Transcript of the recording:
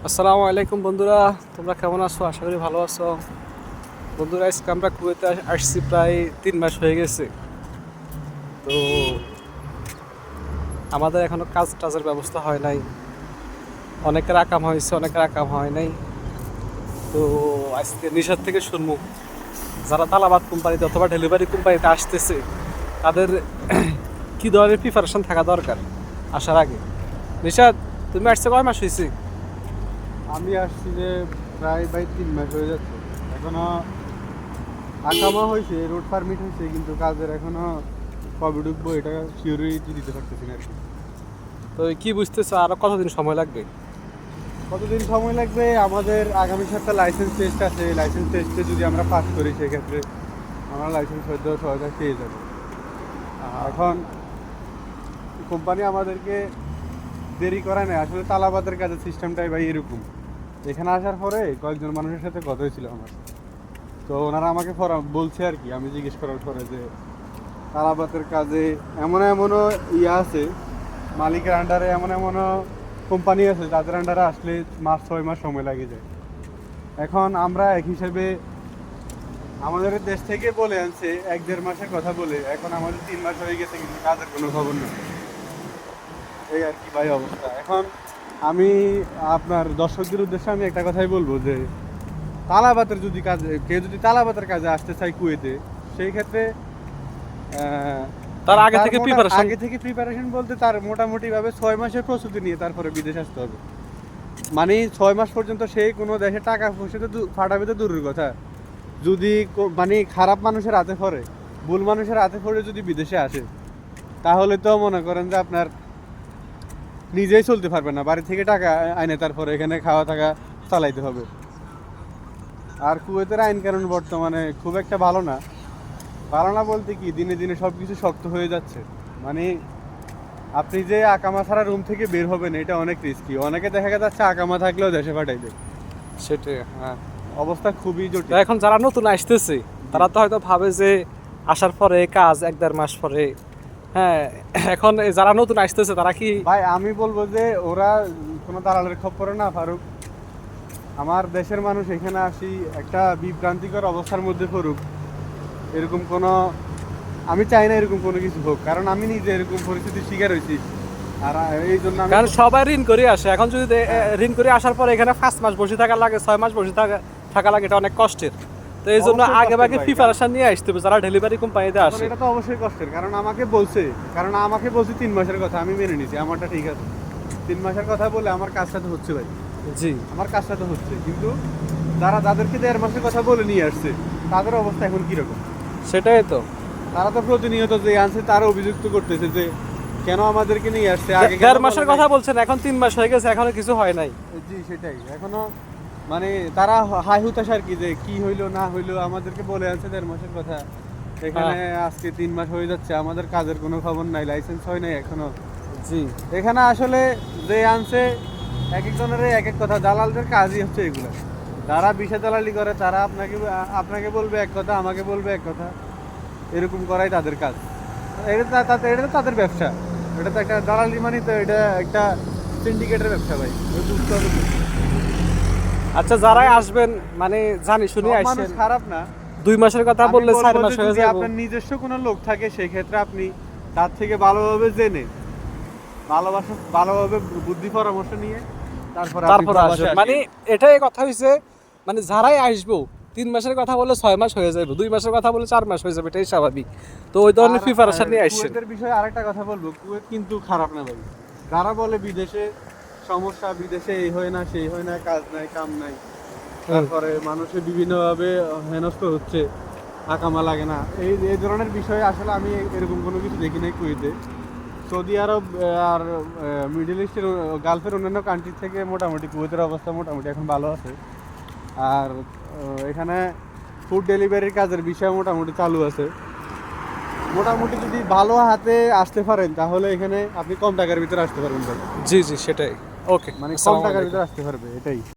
আসসালামু আলাইকুম বন্ধুরা, তোমরা কেমন আছো? আশা করি ভালো আছো। বন্ধুরা, আজকে আমরা কুয়েতে আসছি, প্রায় 3 মাস হয়ে গেছে। তো আমাদের এখনো কাজ টাজের ব্যবস্থা হয় নাই। অনেকের আকাম হয়েছে, অনেকের আকাম হয় নাই। তো আজকে নিশার থেকে শুনবো যারা তালাবাদ কোম্পানিতে অথবা ডেলিভারি কোম্পানিতে আসতেছে তাদের কি ধরনের প্রিপারেশন থাকা দরকার আসার আগে। নিশাদ, তুমি আসছে কয় মাস হয়েছে? আমি আসছি যে প্রায় 3 মাস হয়ে যাচ্ছে। এখনো আকামা হয়েছে, রোড পারমিট হয়েছে, কিন্তু কাজের এখনো কবে ঢুকবো এটা সিওরিটি দিতে পারতেছি না আর কি। তো কি বুঝতেছো আরো কতদিন সময় লাগবে? কতদিন সময় লাগবে? আমাদের আগামী সপ্তাহে লাইসেন্স টেস্ট আছে। লাইসেন্স টেস্টে যদি আমরা পাস করি সেক্ষেত্রে আমরা লাইসেন্স হয়তো সহজে পেয়ে যাবো। এখন কোম্পানি আমাদেরকে দেরি করায় না, আসলে তালাবাদের কাজের সিস্টেমটাই ভাই এরকম। এখানে আসার পরে কয়েকজন মানুষের সাথে কথা হয়েছিল আমার, তো ওনারা আমাকে বলছে আর কি। আমি জিজ্ঞেস করার পরে যে তালাবাতের কাজে এমনও ইয়ে আছে, মালিকের আন্ডারে এমনও কোম্পানি আছে যাদের আন্ডারে আসলে 6 মাস সময় লাগে যায়। এখন আমরা এক হিসেবে আমাদের দেশ থেকে বলে আনছে 1-1.5 মাসের কথা বলে, এখন আমাদের 3 মাস হয়ে গেছে কিন্তু কাজের কোনো খবর নেই। এই আর কি ভাই অবস্থা। এখন আমি আপনার দর্শকদের উদ্দেশ্যে আমি একটা কথাই বলবো যে তালাবাতের যদি কাজে কেউ যদি তালাবাতের কাজে আসতে চায় কুয়েতে, সেই ক্ষেত্রে তার আগে থেকে প্রিপারেশন বলতে তার মোটামুটি ভাবে 6 মাসের প্রস্তুতি নিয়ে তারপরে বিদেশ আসতে হবে। মানে 6 মাস পর্যন্ত সে কোনো দেশে টাকা পয়সা তো ফাটাবে তো দূরের কথা, যদি মানে খারাপ মানুষের হাতে পড়ে, ভুল মানুষের হাতে পড়ে যদি বিদেশে আসে, তাহলে তো মনে করেন যে আপনার নিজেই চলতে পারবে না, বাড়ি থেকে টাকা আইনে তারপরে এখানে খাওয়া থাকা চালাইতে হবে। আর কুয়েতের আইন কানুন বর্তমানে খুব একটা ভালো না। ভালো না বলতে কি, দিনে দিনে সব কিছু শক্ত হয়ে যাচ্ছে। মানে আপনি যে আকামা ছাড়া রুম থেকে বের হবেন এটা অনেক রিস্কি। অনেকে দেখা যাচ্ছে আকামা থাকলেও দেশে পাঠাইবে। সেটাই, হ্যাঁ। অবস্থা খুবই জটিল। এখন যারা নতুন আসতেছে তারা তো হয়তো ভাবে যে আসার পরে কাজ 1-1.5 মাস পরে। হ্যাঁ, এখন যারা নতুন আসতেছে তারা কি ভাই আমি বলবো যে ওরা কোনো দালালের খপ্পরে না ফারুক। আমার দেশের মানুষ এখানে আসি একটা বিভ্রান্তিকর অবস্থার মধ্যে পড়ুক, এরকম কোনো আমি চাই না এরকম কোনো কিছু হোক, কারণ আমি নিজে এরকম পরিস্থিতির শিকার হয়েছি। আর এই জন্য আমি কারণ সবাই ঋণ করে আসে। এখন যদি ঋণ করে আসার পরে এখানে 5 মাস বসে থাকা লাগে, 6 মাস বসে থাকা লাগে, এটা অনেক কষ্টের। তো এই জন্য অবশ্যই আগে কষ্টের ভাগে ভাই। প্রিপারেশন নিয়ে আসতে হবে যারা ডেলিভারি কোম্পানিতে এখন আসে। এটা তো অবশ্যই কষ্টের, কারণ আমাকে বলছে 3 মাসের কথা, আমি মেনে নিছি, আমারটা ঠিক আছে। 3 মাসের কথা বলে আমার কাজটা তো হচ্ছে ভাই, জি, আমার কাজটা তো হচ্ছে, কিন্তু যাদেরকে 1.5 মাসের কথা বলে নিয়ে আসছে তাদের অবস্থা এখন কিরকম? সেটাই তো। তারা তো প্রতিনিয়ত যে আনছে তারা অভিযুক্ত করতেছে যে কেন আমাদেরকে নিয়ে আসছে আগে কেন 1.5 বলে মাসের নাই? কথা বলছেন, এখন 3 মাস হয়ে গেছে, এখনো কিছু হয় নাই। জি সেটাই। এখনো মানে তারা হাই হুতাশ আর কি, যে কি হইলো না হইলো, আমাদেরকে বলে আনছে 1.5 মাসের কথা, এখানে আজকে 3 মাস হয়ে যাচ্ছে, আমাদের কাজের কোনো খবর নাই, লাইসেন্স হয় নাই এখনো। জি, এখানে আসলে যে আনছে এক একজনের এক এক কথা, দালালদের কাজই হচ্ছে এগুলো। যারা বিষা দালালি করে তারা আপনাকে বলবে এক কথা, আমাকে বলবে এক কথা, এরকম করাই তাদের কাজ। এটা তো তাদের ব্যবসা, এটা তো একটা দালালি, মানে তো এটা একটা সিন্ডিকেটের ব্যবসা ভাই, এটা বুঝতে হবে তো। আচ্ছা, যারাই আসবেন মানে জানি শুনি সব আসছেন, মানুষ খারাপ না। 2 মাসের কথা আমি বললে বলবো 4 যে মাস হয়ে যদি যাবে। আপনার নিজস্ব কোনো লোক থাকে সেই ক্ষেত্রে আপনি তার থেকে ভালোভাবে জেনে, ভালোভাবে বুদ্ধি পরামর্শ নিয়ে তারপর তারপর আসবেন। মানে এটাই কথা হইছে, মানে যারাই আসবো 3 মাসের কথা বলে 6 মাস হয়ে যাবে, 2 মাসের কথা বলে 4 মাস হয়ে যাবে, এটাই স্বাভাবিক। তো ওই ধরনের প্রিপারেশন নিয়ে আসছেন। কুয়েতের বিষয়ে আরেকটা কথা বলবো, কুয়েত কিন্তু খারাপ না ভাই। যারা বলে বিদেশে সমস্যা, বিদেশে এই হয় না সেই হয় না, কাজ নাই কাম নাই, তারপরে মানুষের বিভিন্নভাবে হেনস্থ হচ্ছে, আকামা লাগে না, এই ধরনের বিষয়ে আসলে আমি এরকম কোনো কিছু দেখি নাই কুয়েতে। সৌদি আরব আর মিডল ইস্টের গালফের অন্যান্য কান্ট্রি থেকে মোটামুটি কুয়েতের অবস্থা মোটামুটি এখন ভালো আছে। আর এখানে ফুড ডেলিভারির কাজের বিষয় মোটামুটি চালু আছে। মোটামুটি যদি ভালো হাতে আসতে পারেন তাহলে এখানে আপনি কম টাকার ভিতরে আসতে পারবেন ভাই। জি জি, সেটাই। ওকে, মানে কম আসসালামু টাকার আলাইকুম। ভিতরে আসতে পারবে, এটাই।